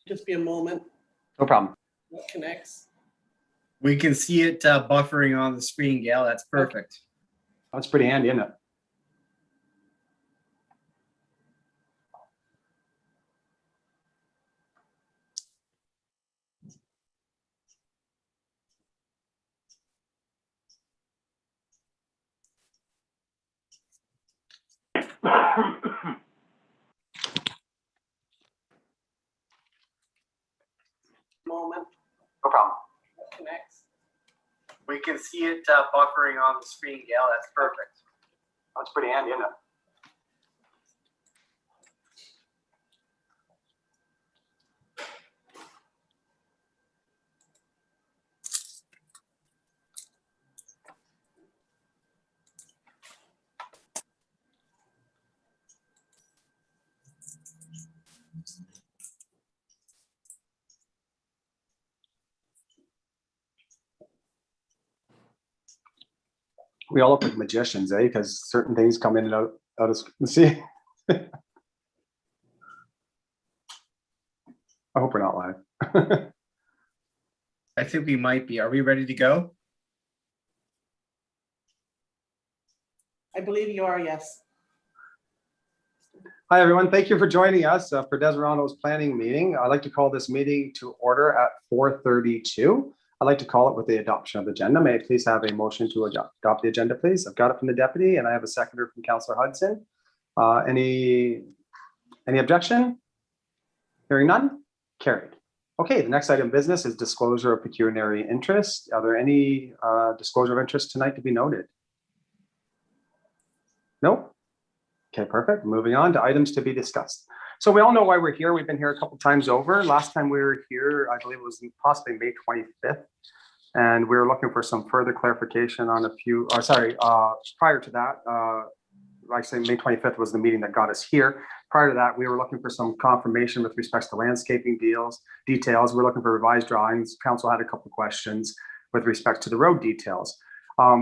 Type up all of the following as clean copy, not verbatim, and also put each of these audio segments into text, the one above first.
Just be a moment. No problem. What connects? We can see it buffering on the screen, Gail. That's perfect. That's pretty handy, isn't it? Moment. No problem. What connects? We can see it buffering on the screen, Gail. That's perfect. That's pretty handy, isn't it? We all look like magicians, eh? Because certain things come in and out of see. I hope we're not live. I think we might be. Are we ready to go? I believe you are, yes. Hi, everyone. Thank you for joining us for Deseronto's planning meeting. I'd like to call this meeting to order at 4:32. I'd like to call it with the adoption of the agenda. May I please have a motion to adopt the agenda, please? I've got it from the deputy and I have a seconder from Councillor Hudson. Any objection? Hearing none? Carried. Okay, the next item of business is disclosure of pecuniary interest. Are there any disclosure of interest tonight to be noted? No? Okay, perfect. Moving on to items to be discussed. So we all know why we're here. We've been here a couple times over. Last time we were here, I believe it was possibly May 25th. And we were looking for some further clarification on a few, prior to that, like I say, May 25th was the meeting that got us here. Prior to that, we were looking for some confirmation with respect to landscaping details. We're looking for revised drawings. Council had a couple questions with respect to the road details.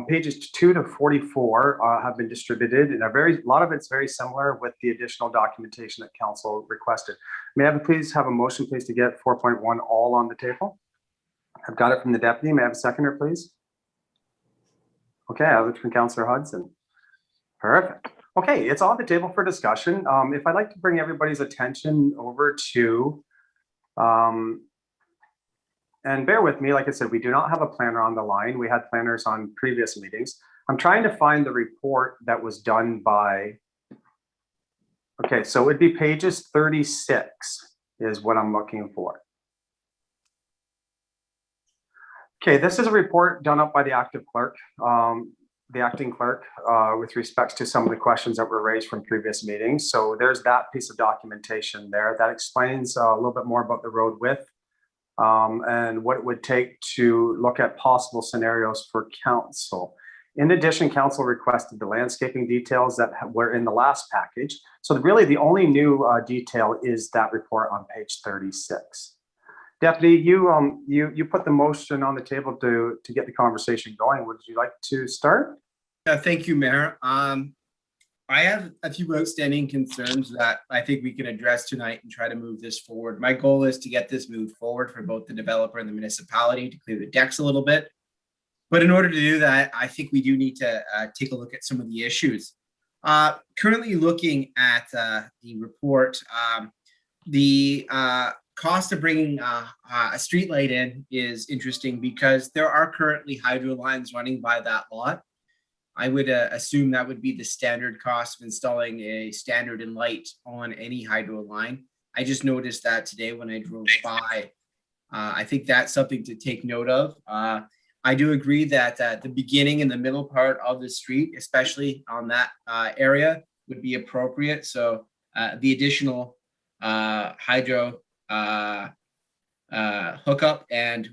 Pages 2 to 44 have been distributed, and a lot of it's very similar with the additional documentation that council requested. May I please have a motion, please, to get 4.1 all on the table? I've got it from the deputy. May I have a seconder, please? Okay, I have it from Councillor Hudson. Perfect. Okay, it's on the table for discussion. If I'd like to bring everybody's attention over to, and bear with me, like I said, we do not have a planner on the line. We had planners on previous meetings. I'm trying to find the report that was done by, okay, so it would be pages 36 is what I'm looking for. Okay, this is a report done up by the acting clerk with respect to some of the questions that were raised from previous meetings. So there's that piece of documentation there that explains a little bit more about the road width and what it would take to look at possible scenarios for council. In addition, council requested the landscaping details that were in the last package. So really the only new detail is that report on page 36. Deputy, you put the motion on the table to get the conversation going. Would you like to start? Thank you, Mayor. I have a few outstanding concerns that I think we can address tonight and try to move this forward. My goal is to get this moved forward for both the developer and the municipality to clear the decks a little bit. But in order to do that, I think we do need to take a look at some of the issues. Currently looking at the report, the cost of bringing a street light in is interesting because there are currently hydro lines running by that lot. I would assume that would be the standard cost of installing a standard and light on any hydro line. I just noticed that today when I drove by. I think that's something to take note of. I do agree that the beginning and the middle part of the street, especially on that area, would be appropriate. So the additional hydro hookup and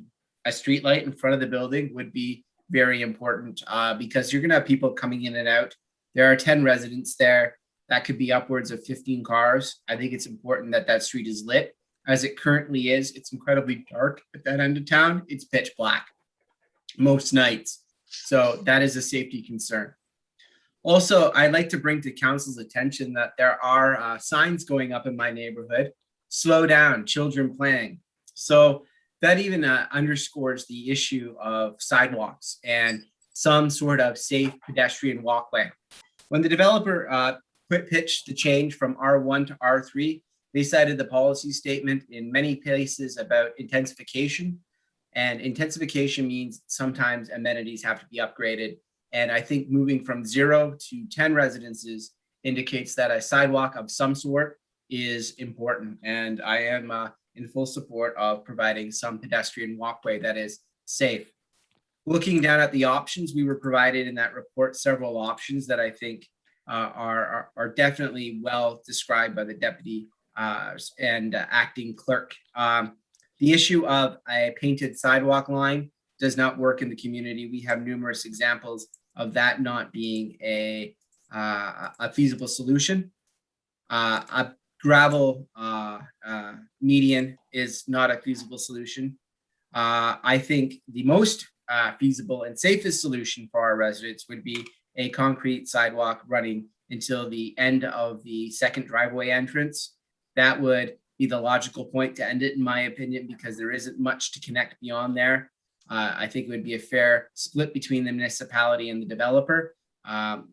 a street light in front of the building would be very important because you're going to have people coming in and out. There are 10 residents there. That could be upwards of 15 cars. I think it's important that that street is lit. As it currently is, it's incredibly dark at that end of town. It's pitch black most nights. So that is a safety concern. Also, I'd like to bring to council's attention that there are signs going up in my neighborhood slow down, children playing. So that even underscores the issue of sidewalks and some sort of safe pedestrian walkway. When the developer pitched the change from R1 to R3, they cited the policy statement in many places about intensification. And intensification means sometimes amenities have to be upgraded. And I think moving from 0 to 10 residences indicates that a sidewalk of some sort is important. And I am in full support of providing some pedestrian walkway that is safe. Looking down at the options, we were provided in that report several options that I think are definitely well described by the deputy and acting clerk. The issue of a painted sidewalk line does not work in the community. We have numerous examples of that not being a feasible solution. A gravel median is not a feasible solution. I think the most feasible and safest solution for our residents would be a concrete sidewalk running until the end of the second driveway entrance. That would be the logical point to end it, in my opinion, because there isn't much to connect beyond there. I think it would be a fair split between the municipality and the developer. The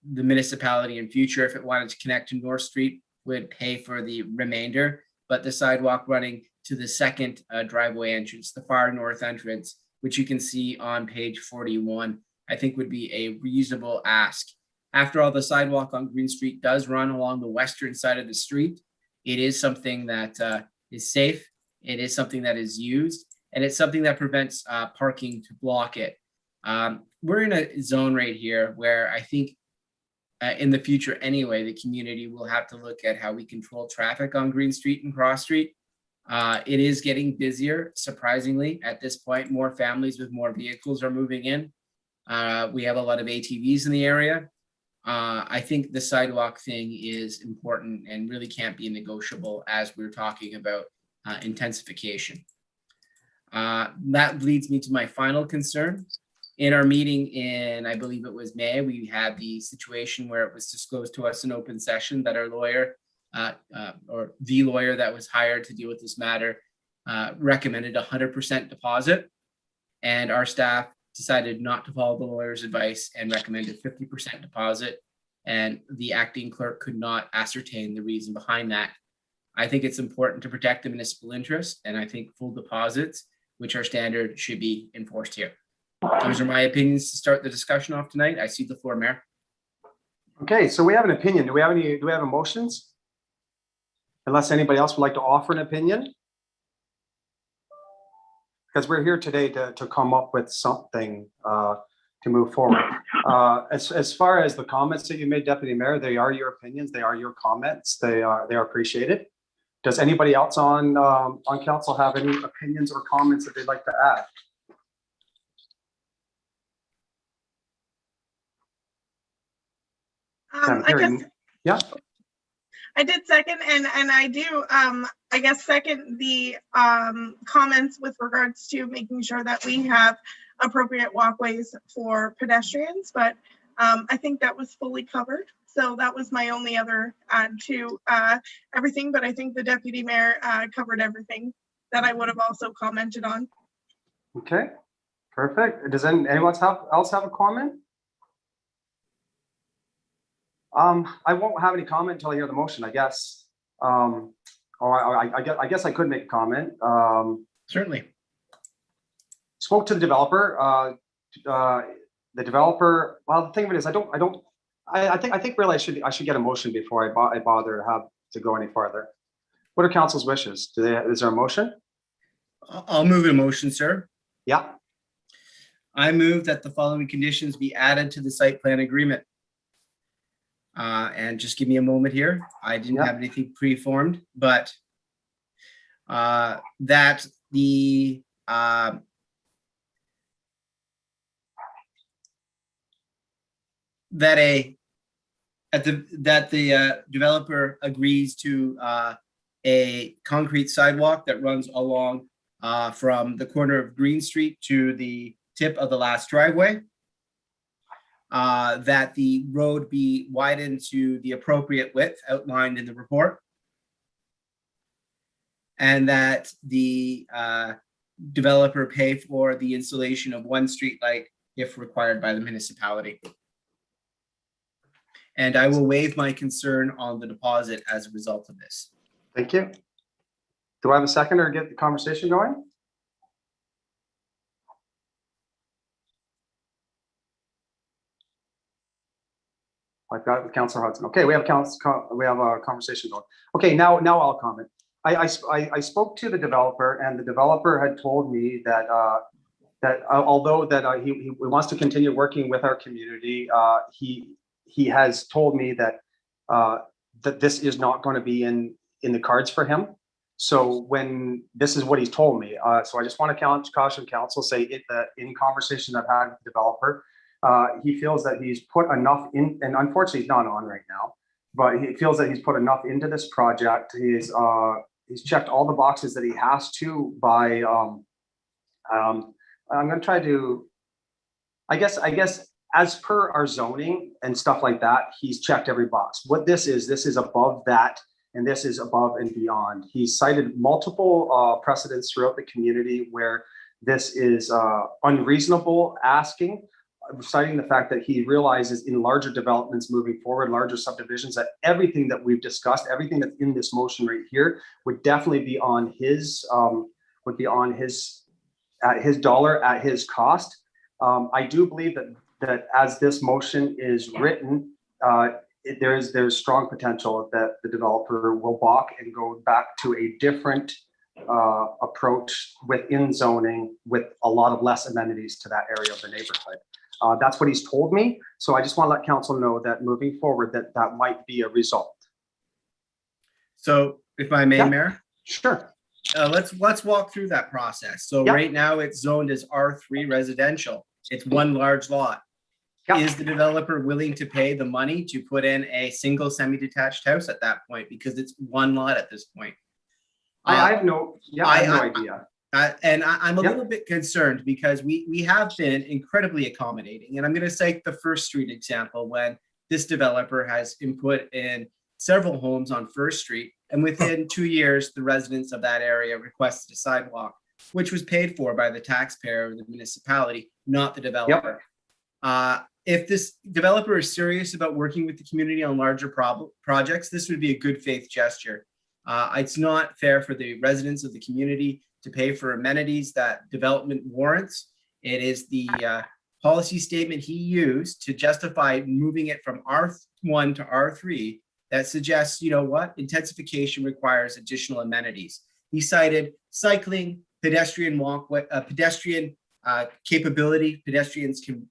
municipality in future, if it wanted to connect to North Street, would pay for the remainder, but the sidewalk running to the second driveway entrance, the far north entrance, which you can see on page 41, I think would be a reasonable ask. After all, the sidewalk on Green Street does run along the western side of the street. It is something that is safe. It is something that is used, and it's something that prevents parking to block it. We're in a zone right here where I think in the future anyway, the community will have to look at how we control traffic on Green Street and Cross Street. It is getting busier, surprisingly, at this point. More families with more vehicles are moving in. We have a lot of ATVs in the area. I think the sidewalk thing is important and really can't be negotiable as we're talking about intensification. That leads me to my final concern. In our meeting in, I believe it was May, we had the situation where it was disclosed to us in open session that our lawyer or the lawyer that was hired to deal with this matter recommended 100% deposit, and our staff decided not to follow the lawyer's advice and recommended 50% deposit, and the acting clerk could not ascertain the reason behind that. I think it's important to protect the municipal interest, and I think full deposits, which are standard, should be enforced here. Those are my opinions to start the discussion off tonight. I cede the floor, Mayor. Okay, so we have an opinion. Do we have emotions? Unless anybody else would like to offer an opinion? Because we're here today to come up with something to move forward. As far as the comments that you made, Deputy Mayor, they are your opinions. They are your comments. They are appreciated. Does anybody else on council have any opinions or comments that they'd like to add? I guess, yeah, I did second, and I do, I guess, second the comments with regards to making sure that we have appropriate walkways for pedestrians, but I think that was fully covered. So that was my only other add to everything, but I think the Deputy Mayor covered everything that I would have also commented on. Okay, perfect. Does anyone else have a comment? I won't have any comment until I hear the motion, I guess. Or I guess I could make a comment. Certainly. Spoke to the developer. The developer. Well, the thing of it is, I think really I should get a motion before I bother to go any farther. What are council's wishes? Is there a motion? I'll move a motion, sir. Yeah. I move that the following conditions be added to the site plan agreement. And just give me a moment here. I didn't have anything pre-formed, but that the developer agrees to a concrete sidewalk that runs along from the corner of Green Street to the tip of the last driveway. That the road be widened to the appropriate width outlined in the report. and that the developer pay for the installation of one streetlight if required by the municipality. And I will waive my concern on the deposit as a result of this. Thank you. Do I have a second or get the conversation going? I've got it with Councillor Hudson. Okay, we have a conversation going. Okay, now I'll comment. I spoke to the developer, and the developer had told me that although that he wants to continue working with our community, he has told me that that this is not going to be in the cards for him. So when this is what he's told me, so I just want to caution council, say it that in conversation I've had with the developer, he feels that he's put enough in, and unfortunately he's not on right now, but he feels that he's put enough into this project. He's checked all the boxes that he has to by. I'm going to try to, I guess as per our zoning and stuff like that, he's checked every box. What this is above that, and this is above and beyond. He cited multiple precedents throughout the community where this is unreasonable asking, citing the fact that he realizes in larger developments moving forward, larger subdivisions, that everything that we've discussed, everything that's in this motion right here would definitely be on his, at his dollar, at his cost. I do believe that as this motion is written, there's strong potential that the developer will balk and go back to a different approach within zoning with a lot of less amenities to that area of the neighborhood. That's what he's told me. So I just want to let council know that moving forward, that might be a result. So if I may, Yeah. Mayor, Sure. let's walk through that process. So Yeah. right now it's zoned as R3 residential. It's one large lot. Yeah. Is the developer willing to pay the money to put in a single semi-detached house at that point? Because it's one lot at this point. I have no idea. I'm a Yep. little bit concerned because we have been incredibly accommodating. And I'm going to cite the First Street example when this developer has input in several homes on First Street. And within 2 years, the residents of that area requested a sidewalk, which was paid for by the taxpayer of the municipality, not the developer. If this developer is serious about working with the community on larger projects, this would be a good faith gesture. It's not fair for the residents of the community to pay for amenities that development warrants. It is the policy statement he used to justify moving it from R1 to R3 that suggests, you know what, intensification requires additional amenities. He cited cycling, pedestrian walkway, pedestrian capability. Pedestrians can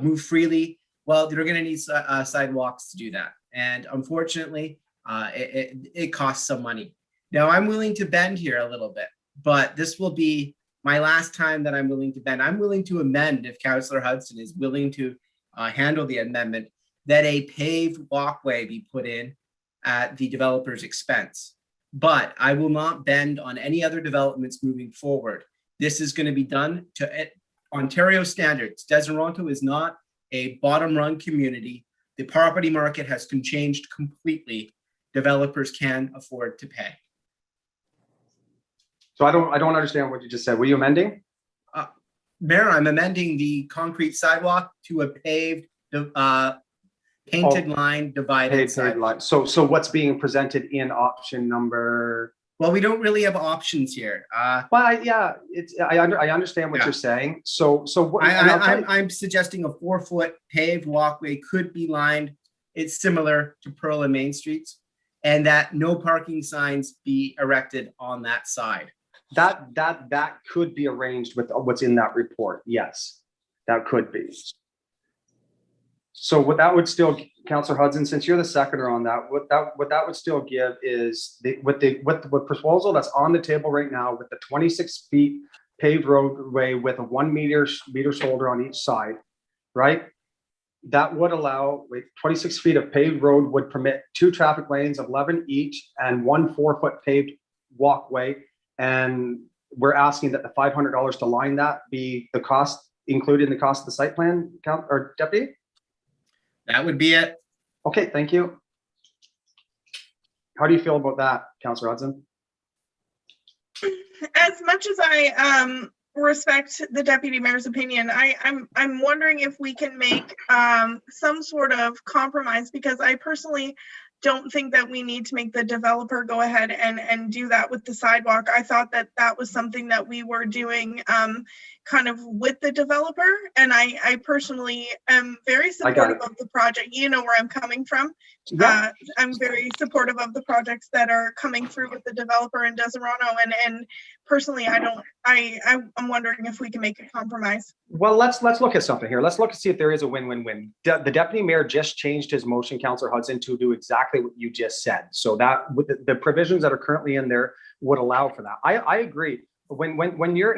move freely. Well, they're going to need sidewalks to do that. And unfortunately, it costs some money. Now, I'm willing to bend here a little bit, but this will be my last time that I'm willing to bend. I'm willing to amend if Councillor Hudson is willing to handle the amendment, that a paved walkway be put in at the developer's expense. But I will not bend on any other developments moving forward. This is going to be done to Ontario standards. Deseronto is not a bottom rung community. The property market has changed completely. Developers can afford to pay. So I don't understand what you just said. Were you amending? Mayor, I'm amending the concrete sidewalk to a paved, painted line divided Paid sidewalk. line. So what's being presented in option number? Well, we don't really have options here. Well, I understand what Yeah. you're saying. So what? and I'll tell you- I'm suggesting a 4-foot paved walkway could be lined. It's similar to Pearl and Main Streets, and that no parking signs be erected on that side. That could be arranged with what's in that report. Yes, that could be. So what that would still, Councillor Hudson, since you're the seconder on that, what that would still give is the proposal that's on the table right now with the 26 feet paved roadway with a 1 meter shoulder on each side, right? That would allow 26 feet of paved road would permit 2 traffic lanes of 11 each and 1 4-foot paved walkway. And we're asking that the $500 to line that be the cost included in the cost of the site plan, or Deputy? That would be it. Okay, thank you. How do you feel about that, Councillor Hudson? as much as I respect the deputy mayor's opinion, I'm wondering if we can make some sort of compromise, because I personally don't think that we need to make the developer go ahead and do that with the sidewalk. I thought that that was something that we were doing kind of with the developer, and I personally am very supportive of the project. You know where I'm coming from. Yeah. I'm very supportive of the projects that are coming through with the developer in Deserano, and personally, I'm wondering if we can make a compromise. Well, let's look at something here. Let's look and see if there is a win-win-win. The deputy mayor just changed his motion, Councillor Hudson, to do exactly what you just said. So that with the provisions that are currently in there would allow for that. I agree. When you're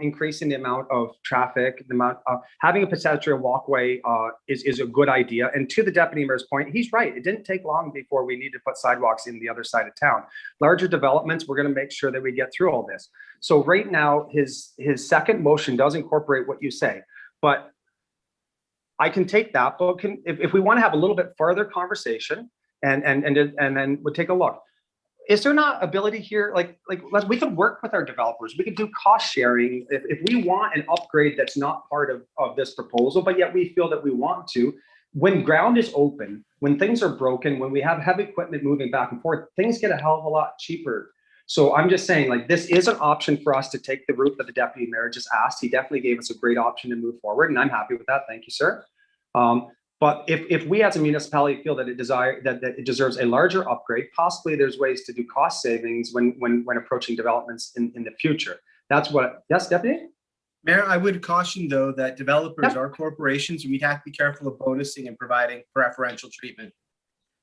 increasing the amount of traffic, the amount of having a pedestrian walkway is a good idea. And to the deputy mayor's point, he's right. It didn't take long before we need to put sidewalks in the other side of town. Larger developments, we're going to make sure that we get through all this. So right now, his second motion does incorporate what you say, but I can take that. But if we want to have a little bit further conversation and then we'll take a look. Is there not ability here, like we could work with our developers, we could do cost sharing if we want an upgrade that's not part of this proposal, but yet we feel that we want to. When ground is open, when things are broken, when we have heavy equipment moving back and forth, things get a hell of a lot cheaper. So I'm just saying, like, this is an option for us to take the route that the deputy mayor just asked. He definitely gave us a great option to move forward, and I'm happy with that. Thank you, sir. But if we as a municipality feel that it deserves a larger upgrade, possibly there's ways to do cost savings when approaching developments in the future. That's what, yes, Deputy? Mayor, I would caution though that developers are corporations, and we'd have to be careful of bonusing and providing preferential treatment.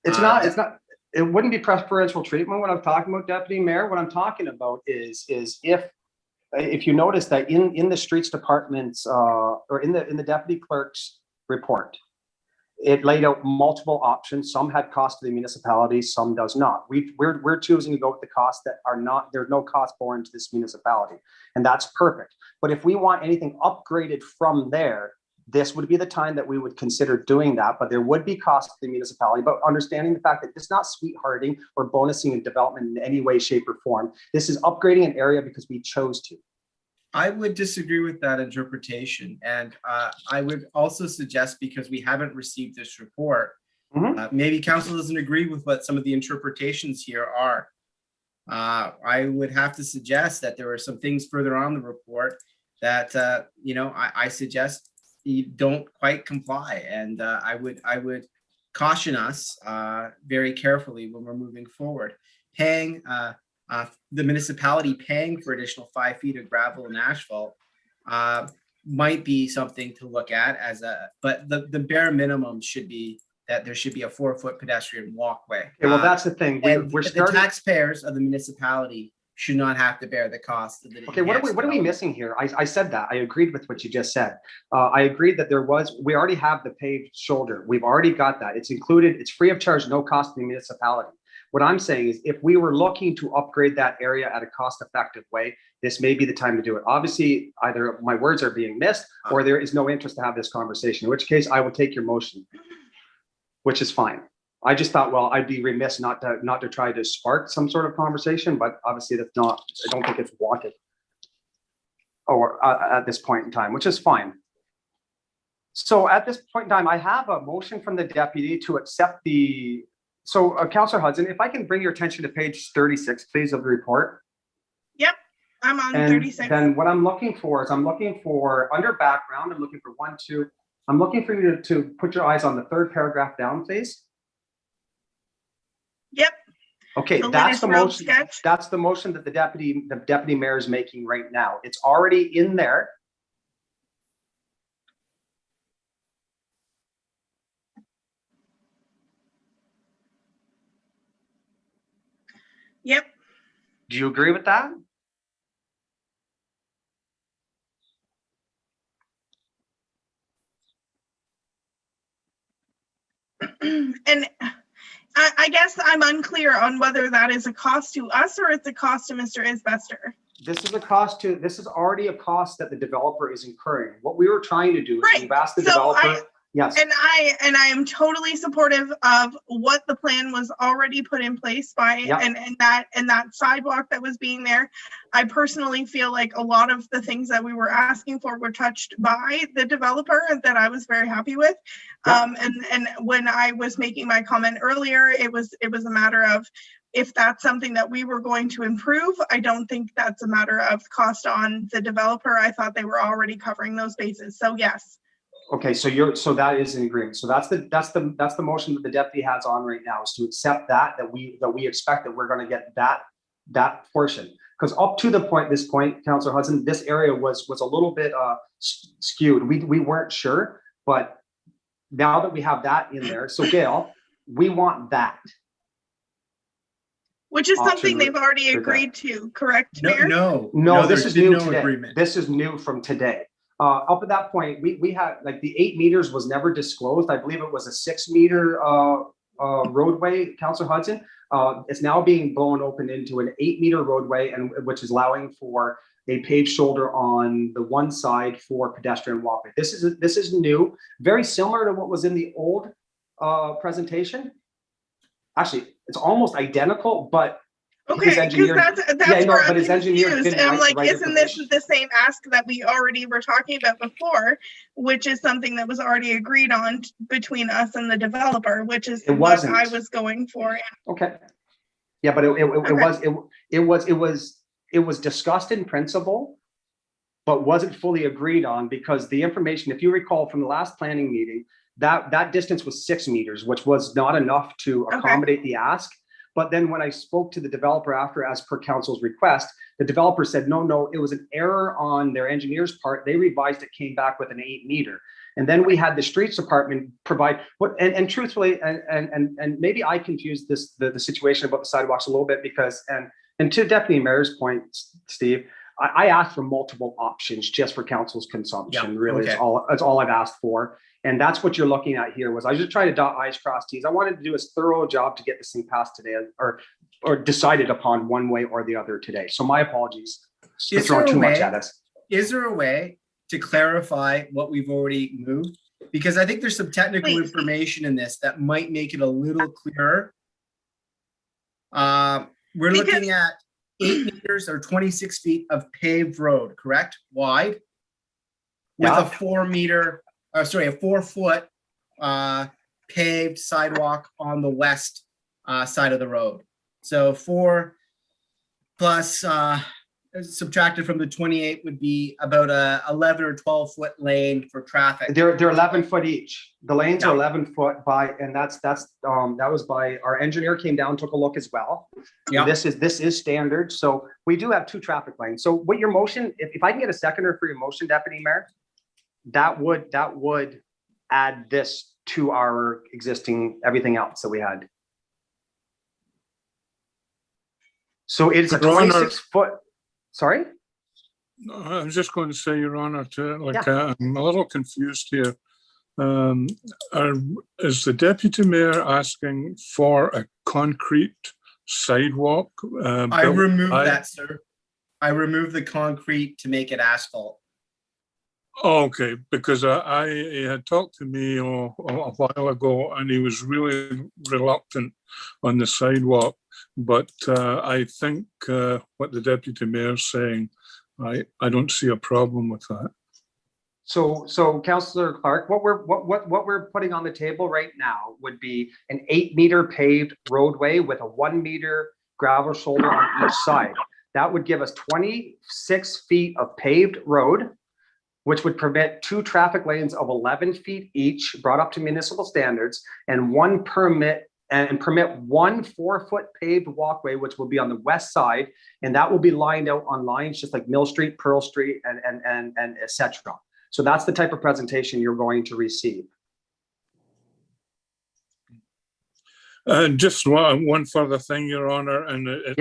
It wouldn't be preferential treatment. What I'm talking about, Deputy Mayor, what I'm talking about is if you notice that in the streets departments or in the deputy clerk's report, it laid out multiple options. Some had cost to the municipality, some does not. We're choosing to go with the costs that are not, there's no cost borne to this municipality, and that's perfect. But if we want anything upgraded from there, this would be the time that we would consider doing that, but there would be cost to the municipality. But understanding the fact that it's not sweethearting or bonusing in development in any way, shape, or form. This is upgrading an area because we chose to. I would disagree with that interpretation. And I would also suggest, because we haven't received this report, maybe council doesn't agree with what some of the interpretations here are. I would have to suggest that there are some things further on the report that, I suggest you don't quite comply. And I would caution us very carefully when we're moving forward. Paying the municipality paying for additional 5 feet of gravel and asphalt might be something to look at but the bare minimum should be that there should be a 4-foot pedestrian walkway. Okay, well, that's the thing. The taxpayers of the municipality should not have to bear the cost of the. Okay, what are we missing here? I said that. I agreed with what you just said. I agreed that we already have the paved shoulder. We've already got that. It's included. It's free of charge, no cost to the municipality. What I'm saying is, if we were looking to upgrade that area at a cost-effective way, this may be the time to do it. Obviously, either my words are being missed or there is no interest to have this conversation, in which case I will take your motion, which is fine. I just thought, well, I'd be remiss not to try to spark some sort of conversation, but obviously that's not, I don't think it's wanted or at this point in time, which is fine. So at this point in time, I have a motion from the deputy to accept so Councillor Hudson, if I can bring your attention to page 36, please, of the report. Yep, I'm on And 36. then what I'm looking for is under background, I'm looking for 1, 2. I'm looking for you to put your eyes on the third paragraph down, please. Yep. Okay, The that's the Lennox Road motion. sketch. That's the motion that the deputy mayor is making right now. It's already in there. Yep. Do you agree with that? And I guess I'm unclear on whether that is a cost to us or it's a cost to Mr. Isbester. This is already a cost that the developer is incurring. What we were trying to do is Right. we've asked the So developer Yes, And I am totally supportive of what the plan was already put in place by Yeah. and that sidewalk that was being there. I personally feel like a lot of the things that we were asking for were touched by the developer that I was very happy with. Yeah. And when I was making my comment earlier, it was a matter of if that's something that we were going to improve. I don't think that's a matter of cost on the developer. I thought they were already covering those bases. So yes. okay, so that is in agreement. So that's the motion that the deputy has on right now, is to accept that we expect that we're gonna get that portion. Because up to this point, Councillor Hudson, this area was a little bit skewed. We weren't sure, but now that we have that in there, so Gail, we want that. Which is Option something they've already for agreed to, correct, No, Mayor? No, this there's is been new no today. agreement. This is new from today. Up at that point, we had, like, the 8 meters was never disclosed. I believe it was a 6 meter roadway, Councillor Hudson. It's now being blown open into an 8 meter roadway, and which is allowing for a paved shoulder on the one side for pedestrian walkway. This is new, very similar to what was in the old presentation. Actually, it's almost identical, but Okay, because engineer- that's Yeah, no, where but I'm his engineer confused. didn't And I'm write like, the isn't this information. the same ask that we already were talking about before, which is something that was already agreed on between us and the developer, which is It what I wasn't. was going for. Okay. Yeah, but it was discussed in principle, but wasn't fully agreed on, because the information, if you recall from the last planning meeting, that distance was 6 meters, which was not enough to Okay. accommodate the ask. But then when I spoke to the developer after, as per council's request, the developer said, no, it was an error on their engineer's part. They revised it, came back with an 8 meter. And then we had the streets department provide what, and truthfully, and maybe I confused the situation about the sidewalks a little bit, because, and to Deputy Mayor's point, Steve, I asked for multiple options just for council's consumption. Yeah, Really, okay. it's all I've asked for. And that's what you're looking at here. Was I just trying to dot I's, cross T's. I wanted to do as thorough a job to get this thing passed today, or decided upon one way or the other today. So my apologies for Is throwing there a too much way- at us. Is there a way to clarify what we've already moved? Because I think there's some technical Please. information in this that might make it a little clearer. We're Because- looking at 8 meters or 26 feet of paved road, correct? Wide? With Yeah. a 4 foot paved sidewalk on the west side of the road. So 4 plus subtracted from the 28 would be about a 11 or 12 foot lane for traffic. They're 11 foot each. The lanes are Yeah. 11 foot by, and that was by, our engineer came down, took a look as well. Yeah. This is standard. So we do have 2 traffic lanes. So what your motion, if I can get a seconder for your motion, Deputy Mayor, that would add this to our existing, everything else that we had. So it's a Your Honor. 26 foot, sorry? No, I was just going to say, Your Honor, I'm a little confused here. Is the deputy mayor asking for a concrete sidewalk? I built removed by- that, sir. I removed the concrete to make it asphalt. Oh, okay, because he had talked to me a while ago, and he was really reluctant on the sidewalk. But I think what the deputy mayor's saying, I don't see a problem with that. So Councillor Clark, what we're putting on the table right now would be an 8 meter paved roadway with a 1 meter gravel shoulder on each side. That would give us 26 feet of paved road, which would permit 2 traffic lanes of 11 feet each, brought up to municipal standards, and permit 1 4-foot paved walkway, which will be on the west side, and that will be lined out on lines just like Mill Street, Pearl Street, and et cetera. So that's the type of presentation you're going to receive. Just one further thing, Your Honor, and it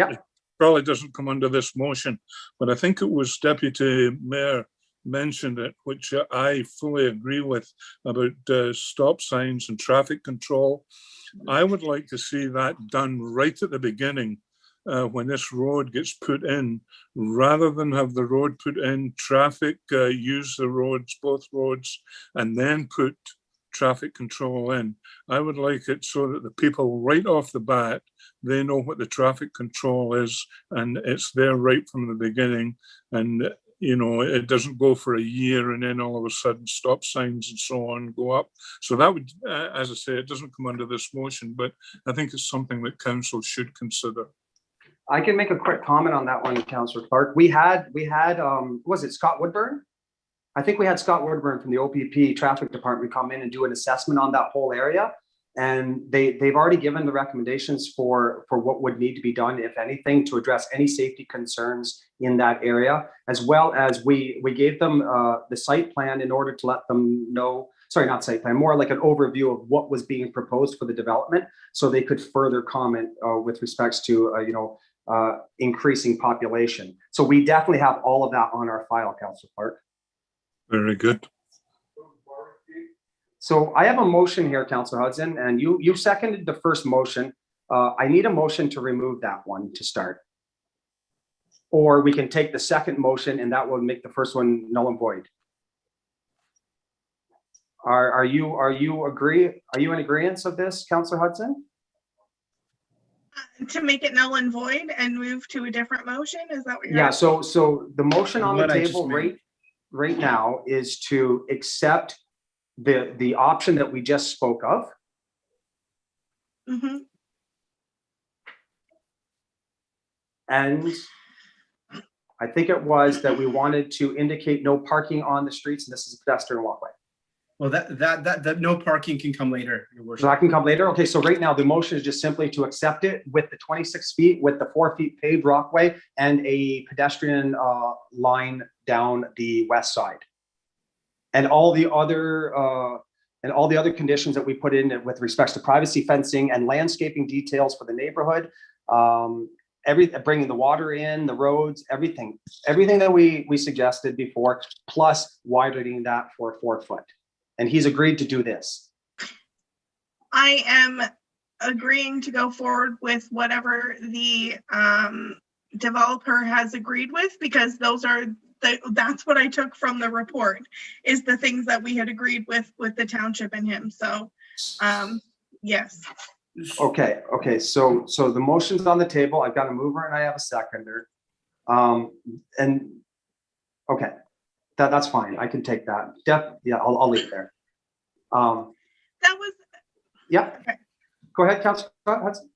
probably doesn't come under this motion, but I think it was Deputy Mayor mentioned it, which I fully agree with, about stop signs and traffic control. I would like to see that done right at the beginning when this road gets put in, rather than have the road put in, traffic use the roads, both roads, and then put traffic control in. I would like it so that the people right off the bat, they know what the traffic control is and it's there right from the beginning. And, you know, it doesn't go for a year and then all of a sudden stop signs and so on go up. So that would, as I say, it doesn't come under this motion, but I think it's something that council should consider. I can make a quick comment on that one, Councillor Clark. We had, was it Scott Woodburn? I think we had Scott Woodburn from the OPP Traffic Department come in and do an assessment on that whole area. And they've already given the recommendations for what would need to be done, if anything, to address any safety concerns in that area, as well as we gave them the site plan in order to let them know, sorry, not site plan, more like an overview of what was being proposed for the development, so they could further comment with respects to, increasing population. So we definitely have all of that on our file, Councillor Clark. Very good. So I have a motion here, Councillor Hudson, and you seconded the first motion. I need a motion to remove that one to start. Or we can take the second motion and that will make the first one null and void. Are you in agreement of this, Councillor Hudson? To make it null and void and move to a different motion? Is that what you're Yeah, asking? so the motion on the What I just table made. right now is to accept the option that we just spoke of. Mhm. And I think it was that we wanted to indicate no parking on the streets, and this is a pedestrian walkway. Well, that no parking can come later, Your So Worship. that can come later. Okay, so right now the motion is just simply to accept it with the 26 feet, with the 4 feet paved walkway and a pedestrian line down the west side. And all the other conditions that we put in with respects to privacy fencing and landscaping details for the neighborhood, bringing the water in, the roads, everything that we suggested before, plus widening that for 4 foot. And he's agreed to do this. I am agreeing to go forward with whatever the developer has agreed with, because that's what I took from the report, is the things that we had agreed with the township and him. So, yes. Okay, so the motion's on the table. I've got a mover and I have a seconder. And okay, that's fine. I can take that. Yeah, I'll leave it there. That was, Yeah. Okay. Go ahead, Councilor Hudson.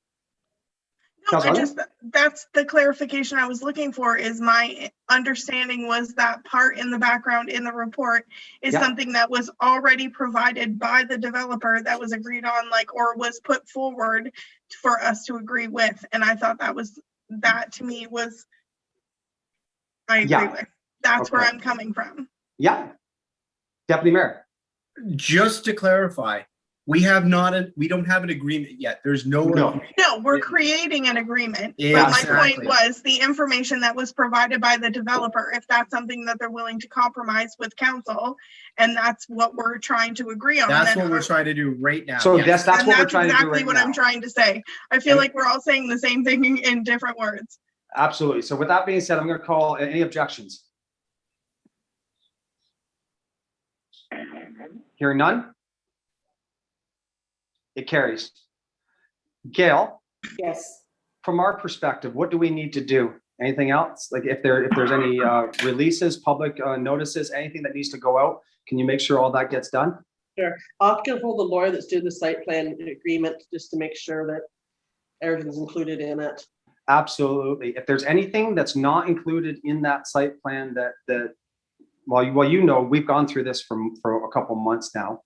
no, Councilor? that's the clarification I was looking for. Is my understanding was that part in the background in the report is Yeah. something that was already provided by the developer, that was agreed on, or was put forward for us to agree with. And I thought that to me was, I agree Yeah. with. That's where Okay. I'm coming from. Yeah. Deputy Mayor. Just to clarify, we don't have an agreement yet. There's no. No. No, we're creating an agreement. Yeah, But my exactly. point was the information that was provided by the developer, if that's something that they're willing to compromise with council, and that's what we're trying to agree on. That's then what we're trying to do right now. So Yes. that's And what we're trying to do exactly right what now. I'm trying to say. I feel And- like we're all saying the same thing in different words. Absolutely. So with that being said, I'm going to call any objections. Hearing none. It carries. Gail, Yes. from our perspective, what do we need to do? Anything else? Like if there's any releases, public notices, anything that needs to go out, can you make sure all that gets done? I'll get hold of the lawyer that's doing the site plan agreement just to make sure that everything's included in it. Absolutely. If there's anything that's not included in that site plan well, you know, we've gone through this for a couple months now.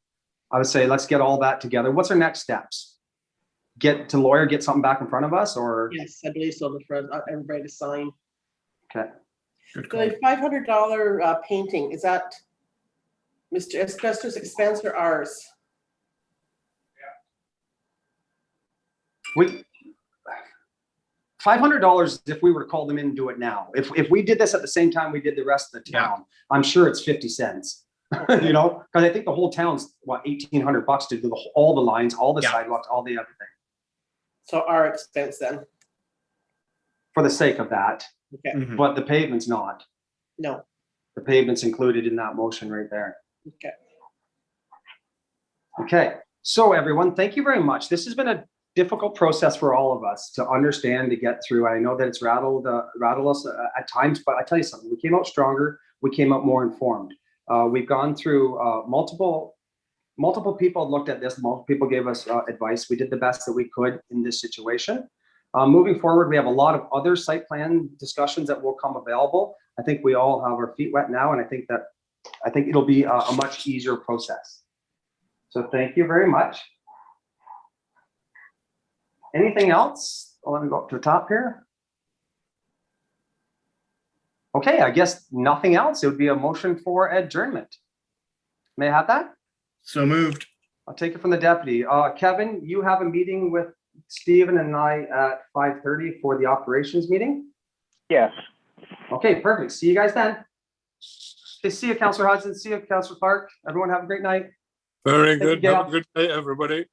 I would say, let's get all that together. What's our next steps? Get to lawyer, get something back in front of us, or? Yes, I believe so, for everybody to sign. Okay. Good call. The $500 painting, is that Mr. Espester's expense or ours? $500 if we were to call them in and do it now. If we did this at the same time we did the rest of the town, I'm sure it's 50 cents. You know, because I think the whole town's what, $1,800 to do all the lines, all the Yeah. sidewalks, all the everything. So our expense then? For the sake of that, Okay, Mhm. but the pavement's not. no, The pavement's included in that motion right there. okay. Okay, so everyone, thank you very much. This has been a difficult process for all of us to understand, to get through. I know that it's rattled us at times, but I tell you something, we came out stronger. We came out more informed. We've gone through multiple people looked at this. Multiple people gave us advice. We did the best that we could in this situation. Moving forward, we have a lot of other site plan discussions that will come available. I think we all have our feet wet now, and I think it'll be a much easier process. So thank you very much. Anything else? Let me go up to the top here. Okay, I guess nothing else. It would be a motion for adjournment. May I have that? So moved. I'll take it from the deputy. Kevin, you have a meeting with Stephen and I at 5:30 for the operations meeting? Yes. Okay, perfect. See you guys then. Okay, see you, Councillor Hudson. See you, Councillor Clark. Everyone have a great night. Very Thank you, good. Have Gail. a good day, everybody.